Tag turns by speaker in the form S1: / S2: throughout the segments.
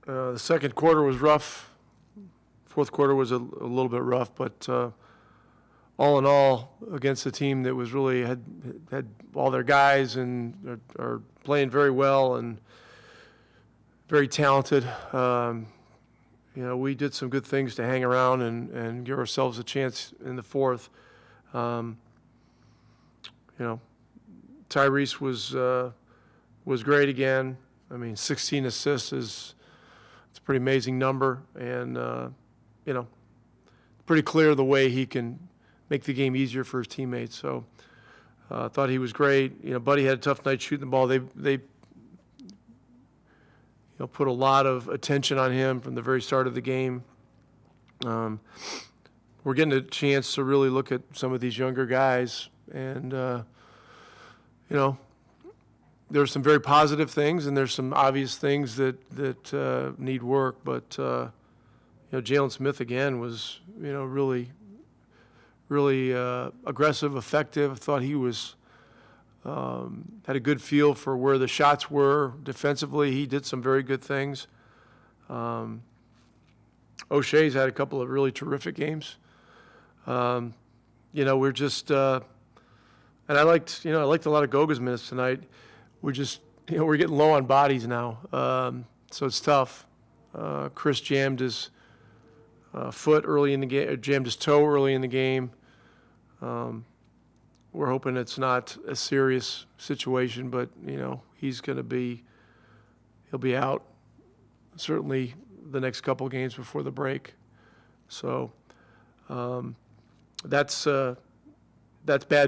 S1: The second quarter was rough. Fourth quarter was a little bit rough, but all in all, against a team that was really had all their guys and are playing very well and very talented. We did some good things to hang around and give ourselves a chance in the fourth. Tyrese was great again. I mean, 16 assists it's a pretty amazing number, and pretty clear the way he can make the game easier for his teammates. So I thought he was great. Buddy had a tough night shooting the ball. They put a lot of attention on him from the very start of the game. We're getting a chance to really look at some of these younger guys, and there's some very positive things, and there's some obvious things that need work. But Jalen Smith again was really aggressive, effective. I thought he was had a good feel for where the shots were defensively. He did some very good things. Oshae's had a couple of really terrific games. We're just and I liked a lot of Goga's minutes tonight. We're just we're getting low on bodies now, so it's tough. Chris jammed his foot early in the game, jammed his toe early in the game. We're hoping it's not a serious situation, but he'll be out certainly the next couple of games before the break. So that's bad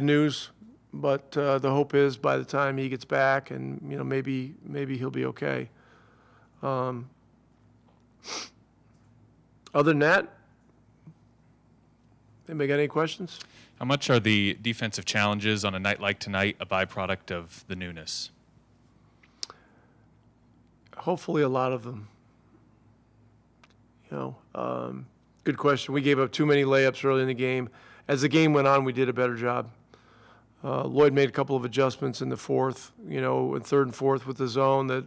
S1: news, but the hope is by the time he gets back, and maybe he'll be okay. Other than that, anybody got any questions?
S2: How much are the defensive challenges on a night like tonight a byproduct of the newness?
S1: Hopefully a lot of them. Good question. We gave up too many layups early in the game. As the game went on, we did a better job. Lloyd made a couple of adjustments in the fourth, in third and fourth with the zone that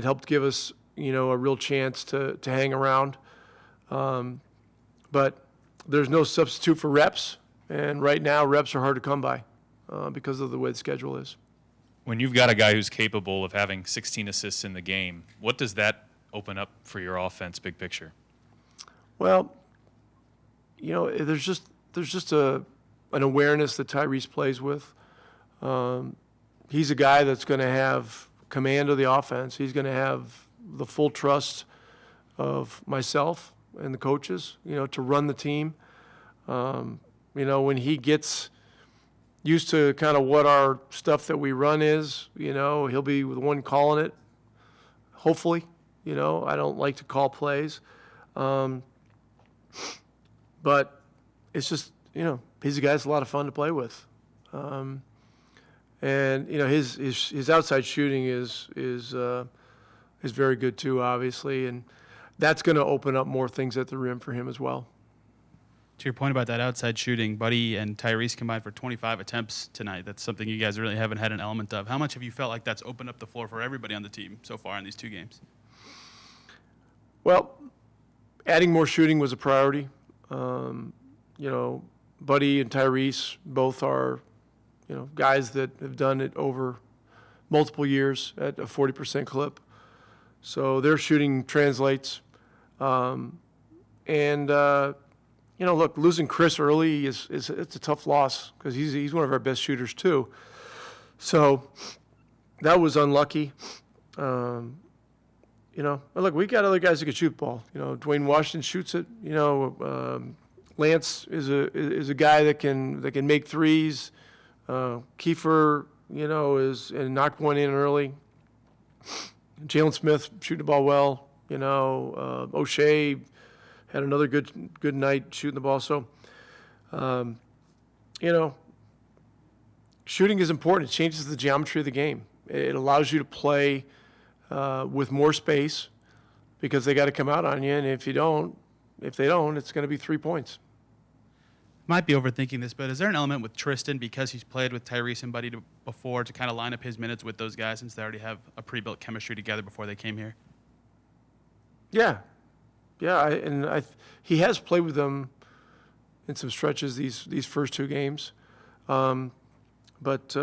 S1: helped give us, a real chance to hang around. But there's no substitute for reps. And right now, reps are hard to come by because of the way the schedule is.
S2: When you've got a guy who's capable of having 16 assists in the game, what does that open up for your offense, big picture?
S1: Well, there's just an awareness that Tyrese plays with. He's a guy that's going to have command of the offense. He's going to have the full trust of myself and the coaches, to run the team. When he gets used to kind of what our stuff that we run is, he'll be the one calling it, hopefully. I don't like to call plays. But it's just, he's a guy that's a lot of fun to play with. And, his outside shooting is very good too, obviously. And that's going to open up more things at the rim for him as well.
S3: To your point about that outside shooting, Buddy and Tyrese combined for 25 attempts tonight. That's something you guys really haven't had an element of. How much have you felt like that's opened up the floor for everybody on the team so far in these two games?
S1: Well, adding more shooting was a priority. Buddy and Tyrese both are, guys that have done it over multiple years at a 40% clip. So their shooting translates. Look, losing Chris early it's a tough loss because he's one of our best shooters too. So that was unlucky. But look, we got other guys that can shoot the ball. Dwayne Washington shoots it. Lance is a guy that can make threes. Kiefer, and knocked one in early. Jalen Smith shooting the ball well. Oshae had another good night shooting the ball. So, shooting is important. It changes the geometry of the game. It allows you to play with more space because they got to come out on you. And if they don't, it's going to be 3 points.
S3: Might be overthinking this, but is there an element with Tristan because he's played with Tyrese and Buddy before to kind of line up his minutes with those guys since they already have a pre-built chemistry together before they came here?
S1: Yeah, yeah, he has played with them in some stretches these first two games, but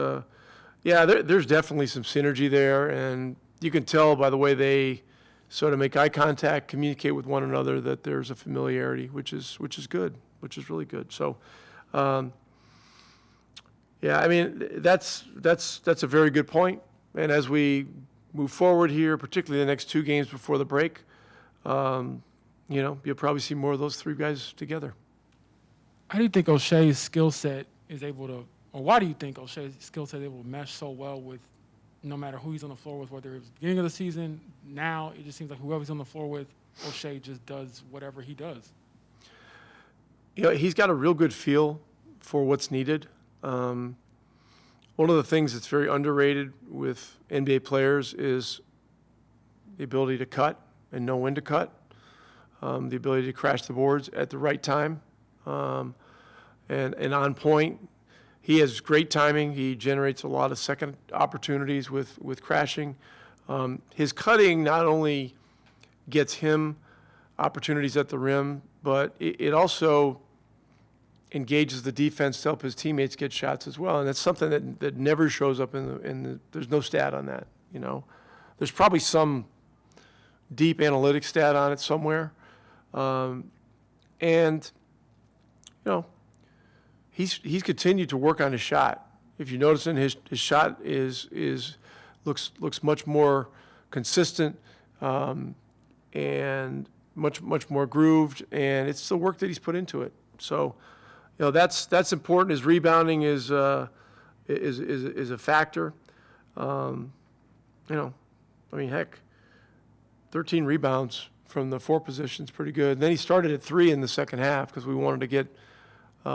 S1: yeah, there's definitely some synergy there, and you can tell by the way they sort of make eye contact, communicate with one another, that there's a familiarity, which is good, which is really good. So, yeah, I mean that's a very good point. And as we move forward here, particularly the next two games before the break, you'll probably see more of those three guys together.
S4: How do you think Oshae's skill set is able to, or why do you think Oshae's skill set is able to mesh so well with no matter who he's on the floor with, whether it's the beginning of the season, now it just seems like whoever he's on the floor with, Oshae just does whatever he does.
S1: He's got a real good feel for what's needed. One of the things that's very underrated with NBA players is the ability to cut and know when to cut, the ability to crash the boards at the right time, and on point. He has great timing. He generates a lot of second opportunities with crashing. His cutting not only gets him opportunities at the rim, but it also engages the defense to help his teammates get shots as well. And that's something that never shows up in the there's no stat on that, There's probably some deep analytics stat on it somewhere. He's continued to work on his shot. If you notice, his shot looks much more consistent, and much more grooved, and it's the work that he's put into it. So, that's important. His rebounding is a factor. Heck, 13 rebounds from the four positions, pretty good. And then he started at 3 in the second half because we wanted to get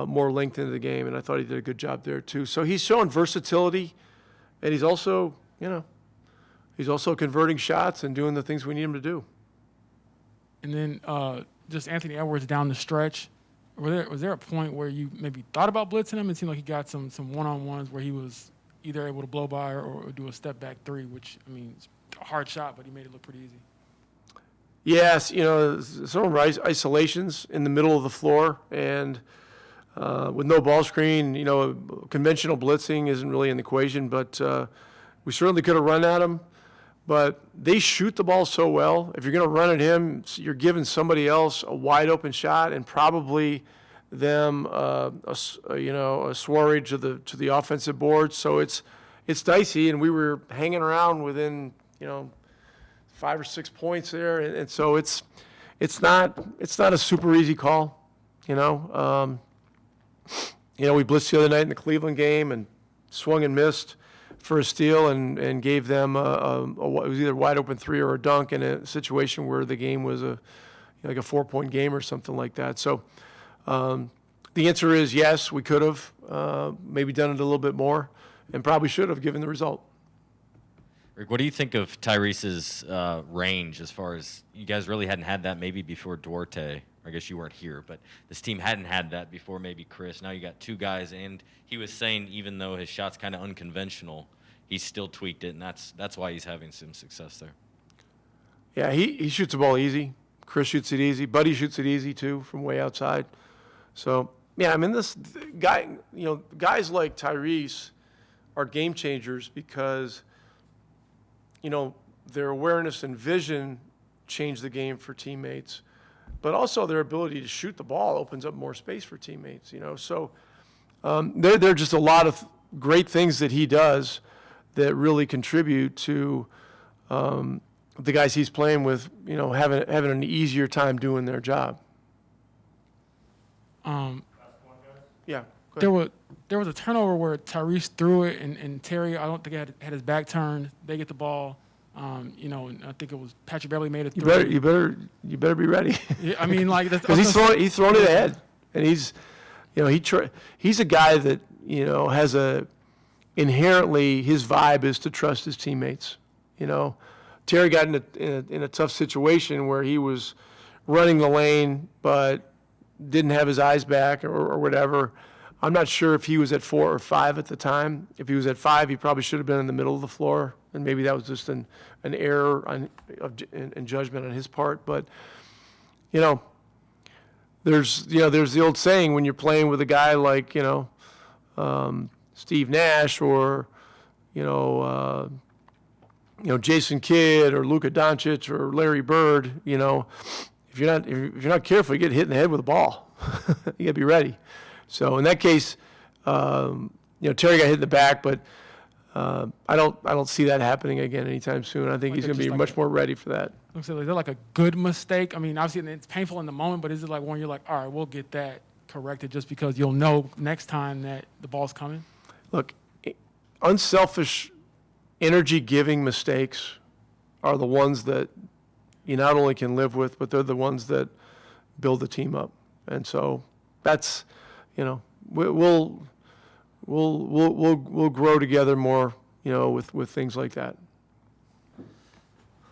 S1: more length into the game, and I thought he did a good job there too. So he's showing versatility, and he's also converting shots and doing the things we need him to do.
S4: And then just Anthony Edwards down the stretch. Was there a point where you maybe thought about blitzing him? It seemed like he got some one-on-ones where he was either able to blow by or do a step-back three, which, it's a hard shot, but he made it look pretty easy.
S1: Yes, some of our isolations in the middle of the floor, and with no ball screen, conventional blitzing isn't really in the equation, but we certainly could have run at him. But they shoot the ball so well. If you're going to run at him, you're giving somebody else a wide open shot, and probably them a soiree to the offensive board. So it's dicey, and we were hanging around within 5 or 6 points there, and so it's not a super easy call. We blitzed the other night in the Cleveland game and swung and missed for a steal and gave them it was either wide open three or a dunk in a situation where the game was like a 4-point game or something like that. So the answer is yes, we could have maybe done it a little bit more, and probably should have given the result.
S5: Rick, what do you think of Tyrese's range as far as you guys really hadn't had that maybe before Duarte? I guess you weren't here, but this team hadn't had that before maybe Chris. Now you got two guys, and he was saying even though his shot's kind of unconventional, he's still tweaked it, and that's why he's having some success there.
S1: Yeah, he shoots the ball easy. Chris shoots it easy. Buddy shoots it easy, too, from way outside. So, yeah, this guy, guys like Tyrese are game changers because, their awareness and vision change the game for teammates, but also their ability to shoot the ball opens up more space for teammates, So there are just a lot of great things that he does that really contribute to the guys he's playing with, having an easier time doing their job. Yeah.
S4: There was a turnover where Tyrese threw it, and Terry, I don't think had his back turned. They get the ball. And I think it was Patrick Beverly made a three.
S1: You better be ready.
S4: Yeah, because
S1: he's throwing it ahead, and he's a guy that has inherently his vibe is to trust his teammates. Terry got in a tough situation where he was running the lane but didn't have his eyes back or whatever. I'm not sure if he was at 4 or 5 at the time. If he was at 5, he probably should have been in the middle of the floor and maybe that was just an error in judgment on his part. But there's the old saying when you're playing with a guy like Steve Nash or Jason Kidd or Luka Doncic or Larry Bird, if you're not careful, you get hit in the head with a ball. You gotta be ready. So in that case, Terry got hit in the back, but I don't see that happening again anytime soon. I think he's gonna be much more ready for that.
S4: Is that like a good mistake? I mean, obviously it's painful in the moment, but is it like when you're like, all right, we'll get that corrected just because you'll know next time that the ball's coming?
S1: Look, unselfish, energy-giving mistakes are the ones that you not only can live with, but they're the ones that build the team up. And so that's, we'll grow together more, with things like that.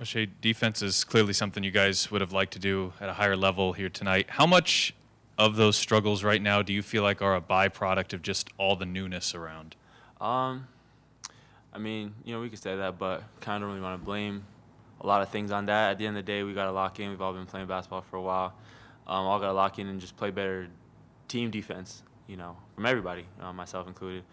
S2: Oshae, defense is clearly something you guys would have liked to do at a higher level here tonight. How much of those struggles right now do you feel like are a byproduct of just all the newness around?
S6: I mean, we could say that, but kind of don't really want to blame a lot of things on that. At the end of the day, we got to lock in. We've all been playing basketball for a while. All got to lock in and just play better team defense, from everybody, myself included.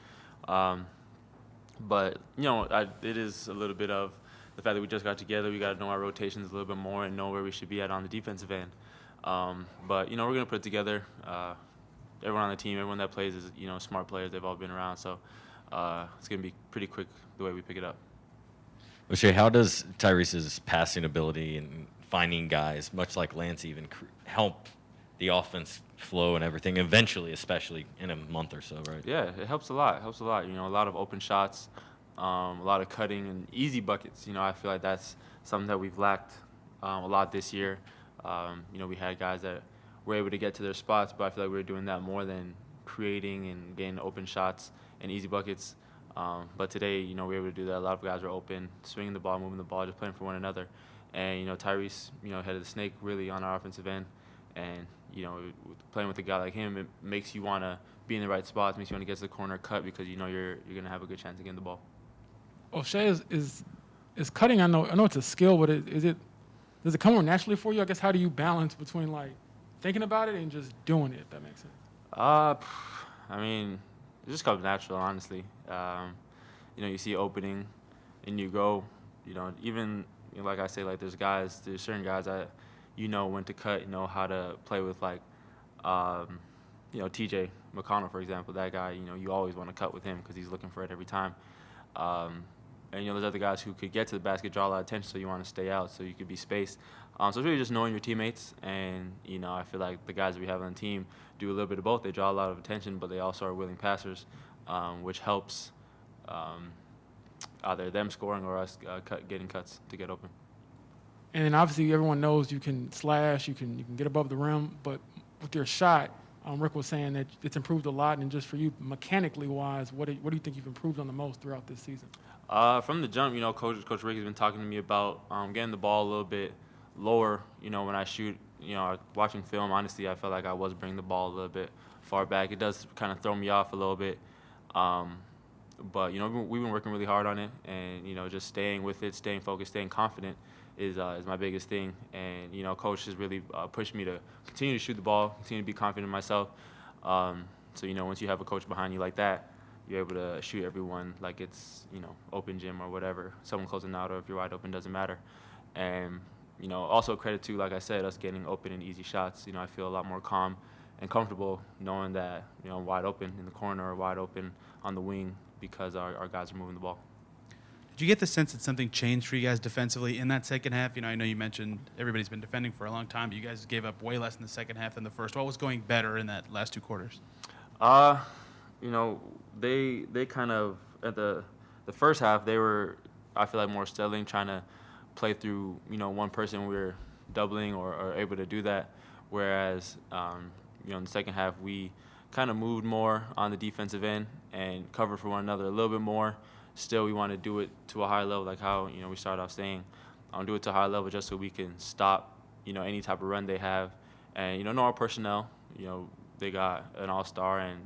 S6: But, it is a little bit of the fact that we just got together. We got to know our rotations a little bit more and know where we should be at on the defensive end. But, we're going to put it together. Everyone on the team, everyone that plays is, smart players. They've all been around. So it's going to be pretty quick the way we pick it up.
S5: Oshae, how does Tyrese's passing ability and finding guys, much like Lance even, help the offense flow and everything, eventually, especially in a month or so, right?
S6: Yeah, it helps a lot. It helps a lot. A lot of open shots, a lot of cutting and easy buckets. I feel like that's something that we've lacked a lot this year. We had guys that were able to get to their spots, but I feel like we were doing that more than creating and getting open shots and easy buckets. But today, we were able to do that. A lot of guys were open, swinging the ball, moving the ball, just playing for one another. And, Tyrese, headed the snake really on our offensive end. And, playing with a guy like him, it makes you want to be in the right spots, makes you want to get to the corner cut because you're going to have a good chance of getting the ball.
S4: Oshae is cutting. I know it's a skill, but does it come more naturally for you? I guess how do you balance between like thinking about it and just doing it? If that makes sense.
S6: I mean, it just comes natural, honestly. You see opening, and you go. Even like I say, like there's certain guys that when to cut, how to play with like, TJ McConnell, for example. That guy, you always want to cut with him because he's looking for it every time. And there's other guys who could get to the basket, draw a lot of attention, so you want to stay out, so you could be spaced. So it's really just knowing your teammates, and I feel like the guys that we have on the team do a little bit of both. They draw a lot of attention, but they also are willing passers, which helps either them scoring or us getting cuts to get open.
S4: And then obviously everyone knows you can slash, you can get above the rim, but with your shot, Rick was saying that it's improved a lot. And just for you, mechanically wise, what do you think you've improved on the most throughout this season?
S6: From the jump, Coach Rick has been talking to me about getting the ball a little bit lower. When I shoot, watching film, honestly, I felt like I was bringing the ball a little bit far back. It does kind of throw me off a little bit. But we've been working really hard on it, and just staying with it, staying focused, staying confident is my biggest thing. And Coach has really pushed me to continue to shoot the ball, continue to be confident in myself. So once you have a coach behind you like that, you're able to shoot everyone like it's open gym or whatever, someone closing out, or if you're wide open, doesn't matter. And also credit to, like I said, us getting open and easy shots. I feel a lot more calm and comfortable knowing that I'm wide open in the corner or wide open on the wing because our guys are moving the ball.
S3: Did you get the sense that something changed for you guys defensively in that second half? I know you mentioned everybody's been defending for a long time, but you guys gave up way less in the second half than the first. What was going better in that last two quarters?
S6: They kind of at the first half they were, I feel like, more settling, trying to play through one person. We were doubling or able to do that, whereas in the second half we kind of moved more on the defensive end and covered for one another a little bit more. Still, we want to do it to a higher level, like how we started off saying, do it to a higher level just so we can stop any type of run they have, and know our personnel. They got an all-star, and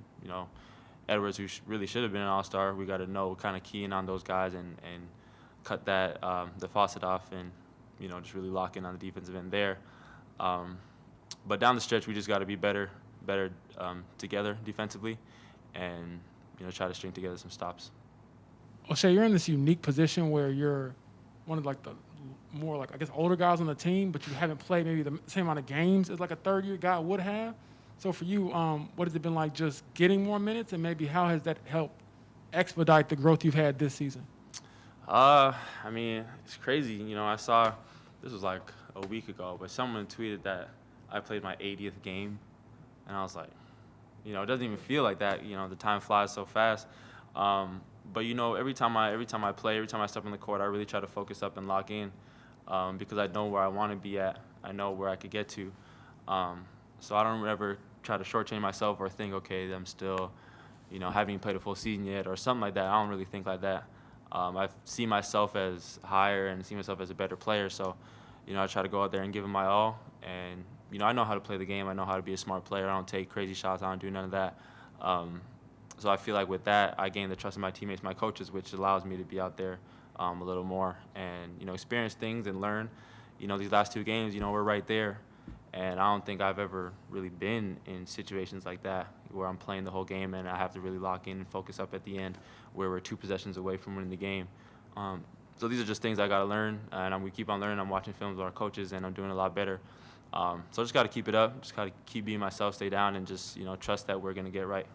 S6: Edwards, who really should have been an all-star. We got to know kind of keying on those guys and cut that the faucet off and just really lock in on the defensive end there. But down the stretch, we just got to be better together defensively, and try to string together some stops.
S4: Oshae, you're in this unique position where you're one of like the more like I guess older guys on the team, but you haven't played maybe the same amount of games as like a third-year guy would have. So for you, what has it been like just getting more minutes, and maybe how has that helped expedite the growth you've had this season?
S6: I mean, it's crazy. I saw this was like a week ago, but someone tweeted that I played my 80th game, and I was like, it doesn't even feel like that. The time flies so fast. But every time I play, every time I step on the court, I really try to focus up and lock in, because I know where I want to be at. I know where I could get to. So I don't ever try to shortchange myself or think, okay, I'm still, haven't even played a full season yet or something like that. I don't really think like that. I see myself as higher and see myself as a better player. So, I try to go out there and give it my all. And, I know how to play the game. I know how to be a smart player. I don't take crazy shots. I don't do none of that. So I feel like with that, I gain the trust of my teammates, my coaches, which allows me to be out there a little more and, experience things and learn. These last 2 games, we're right there. And I don't think I've ever really been in situations like that where I'm playing the whole game and I have to really lock in and focus up at the end where we're 2 possessions away from winning the game. So these are just things I got to learn, and we keep on learning. I'm watching films with our coaches, and I'm doing a lot better. So I just got to keep it up, just got to keep being myself, stay down, and just trust that we're going to get right.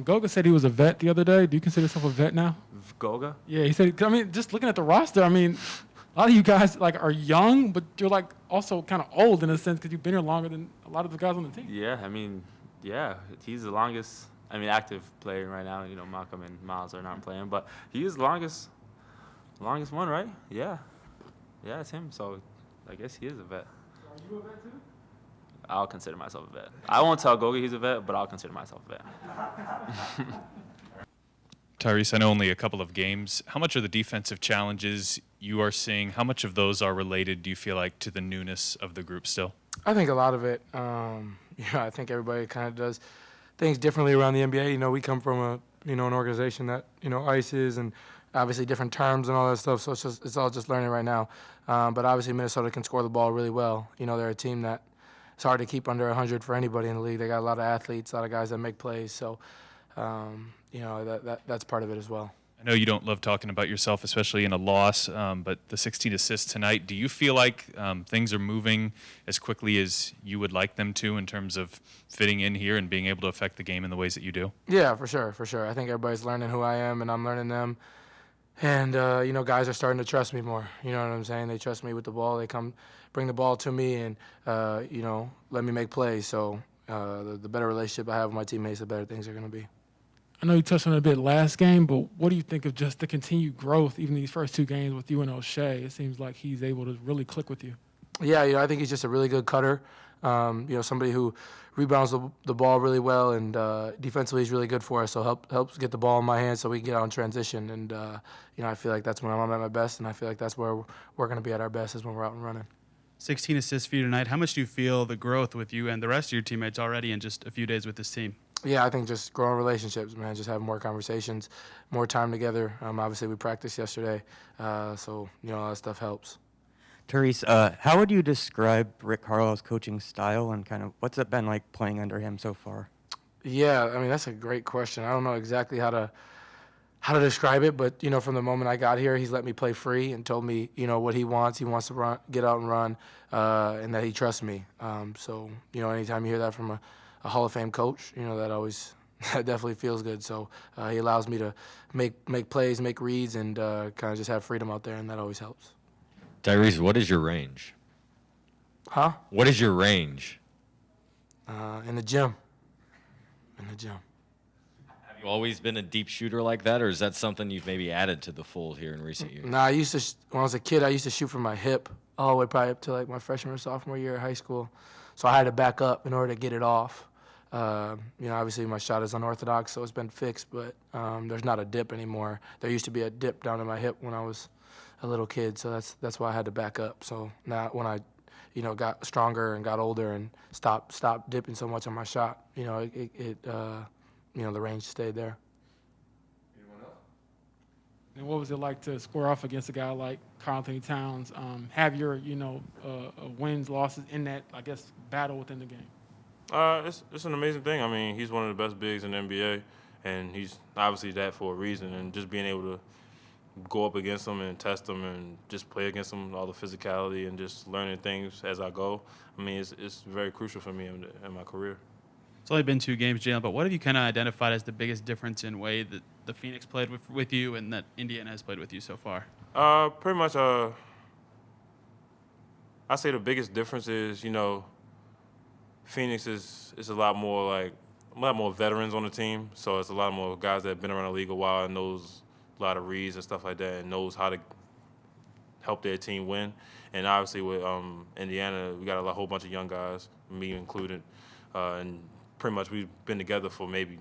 S4: Goga said he was a vet the other day. Do you consider yourself a vet now?
S6: Goga?
S4: Yeah, he said. Just looking at the roster, a lot of you guys are young, but you're also kind of old in a sense because you've been here longer than a lot of the guys on the team.
S6: Yeah, he's the longest. Active player right now. Malcolm and Miles are not playing, but he is the longest one, right? Yeah, it's him. So I guess he is a vet.
S4: Are you a vet too?
S6: I'll consider myself a vet. I won't tell Goga he's a vet, but I'll consider myself a vet.
S2: Tyrese, I know only a couple of games. How much are the defensive challenges you are seeing, how much of those are related, do you feel like, to the newness of the group still?
S7: I think a lot of it. I think everybody kind of does things differently around the NBA. We come from an organization that, ice is and obviously different terms and all that stuff. So it's all just learning right now. But obviously Minnesota can score the ball really well. They're a team that it's hard to keep under 100 for anybody in the league. They got a lot of athletes, a lot of guys that make plays. So, that's part of it as well.
S2: I know you don't love talking about yourself, especially in a loss, but the 16 assists tonight, do you feel like things are moving as quickly as you would like them to in terms of fitting in here and being able to affect the game in the ways that you do?
S7: Yeah, for sure. I think everybody's learning who I am, and I'm learning them. And, guys are starting to trust me more. You know what I'm saying? They trust me with the ball. They come bring the ball to me and, let me make plays. So the better relationship I have with my teammates, the better things are going to be.
S4: I know you touched on it a bit last game, but what do you think of just the continued growth, even these first 2 games with you and Oshae? It seems like he's able to really click with you.
S7: Yeah, I think he's just a really good cutter. Somebody who rebounds the ball really well, and defensively he's really good for us. So helps get the ball in my hands so we can get out in transition. And I feel like that's when I'm at my best, and I feel like that's where we're going to be at our best is when we're out and running.
S3: 16 assists for you tonight. How much do you feel the growth with you and the rest of your teammates already in just a few days with this team?
S7: Yeah, I think just growing relationships, man. Just having more conversations, more time together. Obviously, we practiced yesterday, so all that stuff helps.
S8: Tyrese, how would you describe Rick Carlisle's coaching style and kind of what's it been like playing under him so far?
S7: Yeah, that's a great question. I don't know exactly how to describe it, but from the moment I got here, he's let me play free and told me what he wants. He wants to run, get out and run, and that he trusts me. So anytime you hear that from a Hall of Fame coach, that definitely feels good. So he allows me to make plays, make reads, and kind of just have freedom out there, and that always helps.
S5: Tyrese, what is your range?
S7: Huh?
S5: What is your range?
S7: In the gym.
S5: Have you always been a deep shooter like that, or is that something you've maybe added to the fold here in recent years?
S7: Nah, when I was a kid, I used to shoot from my hip all the way probably up to like my freshman or sophomore year of high school. So I had to back up in order to get it off. Obviously my shot is unorthodox, so it's been fixed, but there's not a dip anymore. There used to be a dip down in my hip when I was a little kid, so that's why I had to back up. So now when I, got stronger and got older and stopped dipping so much on my shot, the range stayed there.
S1: Anyone
S4: And what was it like to square off against a guy like Karl Anthony Towns? Have your, wins, losses in that, I guess, battle within the game?
S9: It's an amazing thing. I mean, he's one of the best bigs in the NBA, and he's obviously that for a reason. And just being able to go up against him and test him and just play against him, all the physicality and just learning things as I go. I mean, it's very crucial for me in my career.
S3: It's only been 2 games, Jalen, but what have you kind of identified as the biggest difference in way that the Phoenix played with you and that Indiana has played with you so far?
S9: Pretty much, I say the biggest difference is, Phoenix is a lot more veterans on the team. So it's a lot more guys that have been around the league a while and knows a lot of reads and stuff like that and knows how to help their team win. And obviously with Indiana, we got a whole bunch of young guys, me included, and pretty much we've been together for maybe,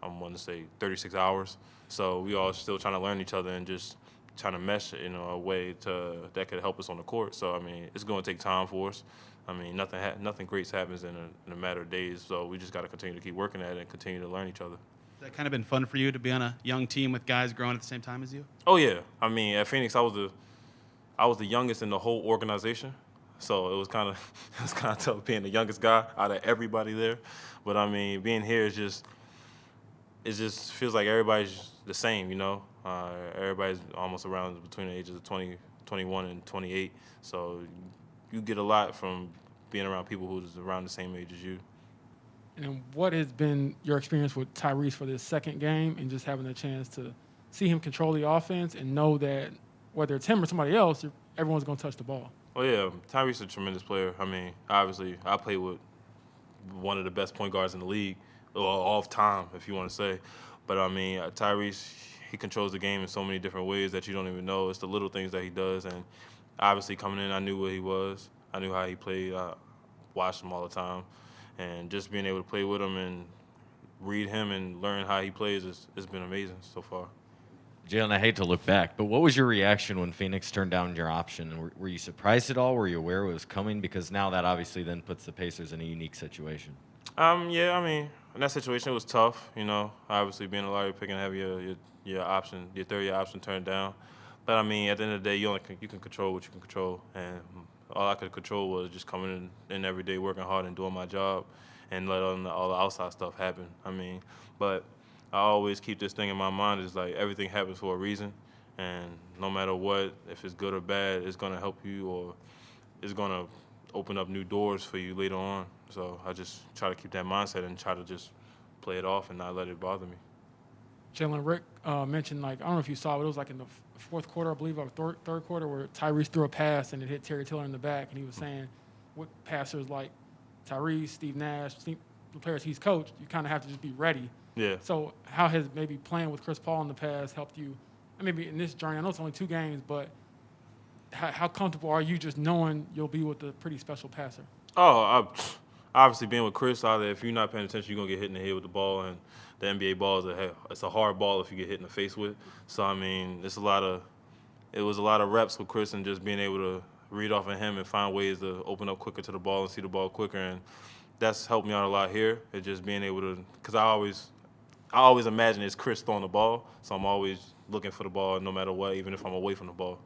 S9: I'm going to say 36 hours. So we all still trying to learn each other and just trying to mesh in a way that could help us on the court. So, I mean, it's going to take time for us. I mean, nothing great happens in a matter of days. So we just got to continue to keep working at it and continue to learn each other.
S3: Has that kind of been fun for you to be on a young team with guys growing at the same time as you?
S9: Oh, yeah. I mean, at Phoenix, I was the youngest in the whole organization. So it was kind of tough being the youngest guy out of everybody there. But, I mean, being here it just feels like everybody's the same, everybody's almost around between the ages of 20, 21, and 28. So you get a lot from being around people who's around the same age as you.
S4: And what has been your experience with Tyrese for this second game and just having a chance to see him control the offense and know that whether it's him or somebody else, everyone's going to touch the ball?
S9: Oh, yeah. Tyrese is a tremendous player. I mean, obviously, I play with one of the best point guards in the league, or off time, if you want to say. But, I mean, Tyrese, he controls the game in so many different ways that you don't even know. It's the little things that he does. And obviously, coming in, I knew what he was. I knew how he played. I watched him all the time. And just being able to play with him and read him and learn how he plays it's been amazing so far.
S5: Jalen, I hate to look back, but what was your reaction when Phoenix turned down your option? And were you surprised at all? Were you aware it was coming? Because now that obviously then puts the Pacers in a unique situation.
S9: Yeah, I mean, in that situation, it was tough, Obviously, being a lottery pick and have your option, your third-year option turned down. But, I mean, at the end of the day, you can control what you can control. And all I could control was just coming in every day, working hard and doing my job and let all the outside stuff happen. I mean, but I always keep this thing in my mind is like everything happens for a reason. And no matter what, if it's good or bad, it's going to help you or it's going to open up new doors for you later on. So I just try to keep that mindset and try to just play it off and not let it bother me.
S4: Jalen, Rick mentioned, I don't know if you saw it, it was like in the fourth quarter, I believe, or third quarter, where Tyrese threw a pass and it hit Terry Tiller in the back, and he was saying what passers like Tyrese, Steve Nash, the players he's coached, you kind of have to just be ready.
S9: Yeah.
S4: So how has maybe playing with Chris Paul in the past helped you, maybe in this journey? I know it's only 2 games, but how comfortable are you just knowing you'll be with a pretty special passer?
S9: Obviously being with Chris, either if you're not paying attention, you're going to get hit in the head with the ball, and the NBA ball it's a hard ball if you get hit in the face with. So, I mean, it was a lot of reps with Chris and just being able to read off of him and find ways to open up quicker to the ball and see the ball quicker. And that's helped me out a lot here. It's just being able to, because I always imagine it's Chris throwing the ball, so I'm always looking for the ball no matter what, even if I'm away from the ball.